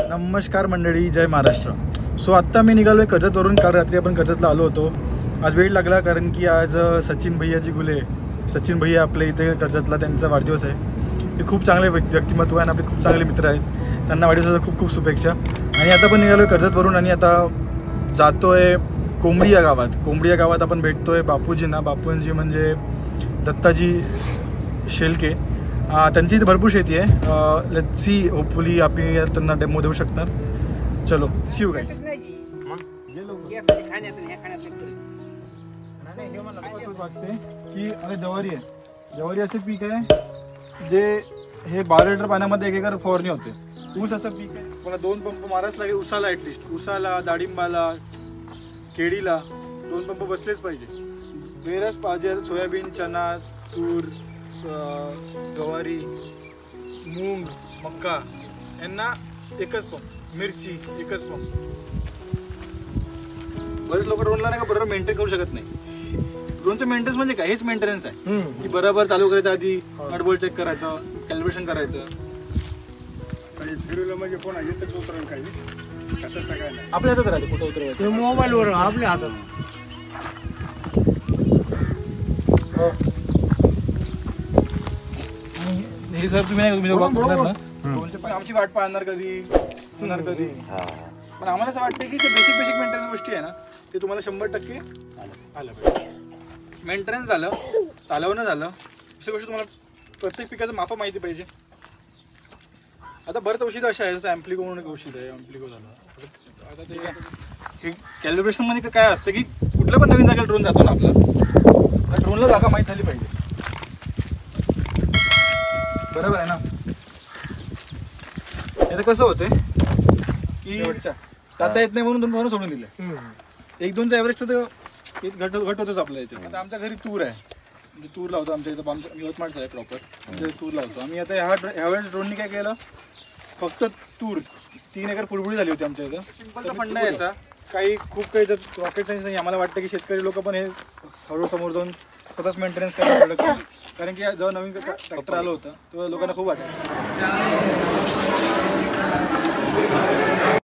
नमस्कार मंडळी, जय महाराष्ट्र. सो आत्ता मी निघालो आहे कर्जतवरून. काल रात्री आपण कर्जतला आलो होतो. आज वेळ लागला कारण की आज सचिन भैयाजी गुले, सचिन भैया आपल्या इथे कर्जतला त्यांचा वाढदिवस आहे. ते खूप चांगले व्यक्तिमत्व आहे आणि आपले खूप चांगले मित्र आहेत. त्यांना वाढदिवसाच्या खूप खूप शुभेच्छा. आणि आता पण निघालो आहे कर्जतवरून आणि आता जातो आहे कोंबडी या गावात. कोंबडी या गावात आपण भेटतो आहे बापूजींना. बापूंजी म्हणजे दत्ताजी शेलके. त्यांची इथे भरपूर शेती आहे. लेट्स सी, होपफुली आपण त्यांना डेमो देऊ शकणार. चलो सी यू गाईज. की अरे जवारी आहे. जवारी असं पीक आहे जे हे 12 लिटर पाण्यामध्ये 1 एकर फवारणी होते. ऊस असं पीक आहे मला 2 पंप मारायच लागेल ऊसाला. ॲटलिस्ट ऊसाला, डाळिंबाला, केळीला 2 पंप बसलेच पाहिजे. बेरस पाहिजे. सोयाबीन, चना, तूर, गवारी, मूग, मक्का यांना एकच पंप. मिरची एकच पंप. बरेच लोक ड्रोनला नाही का बरोबर मेंटेन करू शकत नाही. ड्रोनचं मेंटेनन्स म्हणजे काय? हेच मेंटेनन्स आहे की बरोबर चालू करायचं, आधी नटबोल्ट चेक करायचं, कॅलिब्रेशन करायचं. फिरवलं म्हणजे कोणा येतच उतरण काही कसं सगळ्यांना आपल्या हातात राहते कुठं उतरवायचं. मोबाईलवर आपल्या हातात. हे सर तुम्ही नाही ड्रोनचे पण आमची वाट पाहणार कधी होणार कधी. पण आम्हाला असं वाटतं की जे बेसिक मेंटेनन्स गोष्टी आहे ना ते तुम्हाला 100% आलं पाहिजे. मेंटेनन्स झालं, चालवणं झालं, अशा गोष्टी तुम्हाला प्रत्येक पिकाचं माप माहिती पाहिजे. आता बरेच औषध अशा आहे जसं ॲम्प्लिको म्हणून एक औषध आहे. ॲम्प्लिको झालं. आता ते हे कॅलिब्रेशनमध्ये काय असतं की कुठल्या पण नवीन जागेला ड्रोन जातो ना आपला, तर ड्रोनला जागा माहीत झाली पाहिजे. बरोबर आहे ना. याचं कसं होतंय की जाता येत नाही म्हणून सोडून दिलं. 1-2चा ॲव्हरेज तर घट होतोच आपल्या याच्यात. आता आमच्या घरी तूर आहे, म्हणजे तूर लावतो. आमच्या इथं आमच्या यवतमाळचं आहे प्रॉपर, म्हणजे तूर लावतो आम्ही. आता ह्यावेळेस ड्रोननी काय केलं, फक्त तूर 3 एकर फुलबुडी झाली होती आमच्या इथं. सिंपलचा फंडा यायचा, काही खूप काही रॉकेट सायन्स नाही. आम्हाला वाटतं की शेतकरी लोक पण हे हळूहळू समोर जाऊन स्वतःच मेंटेनन्स करायला. कारण की जेव्हा नवीन ट्रॅक्टर आलं होतं तेव्हा लोकांना खूप वाटलं.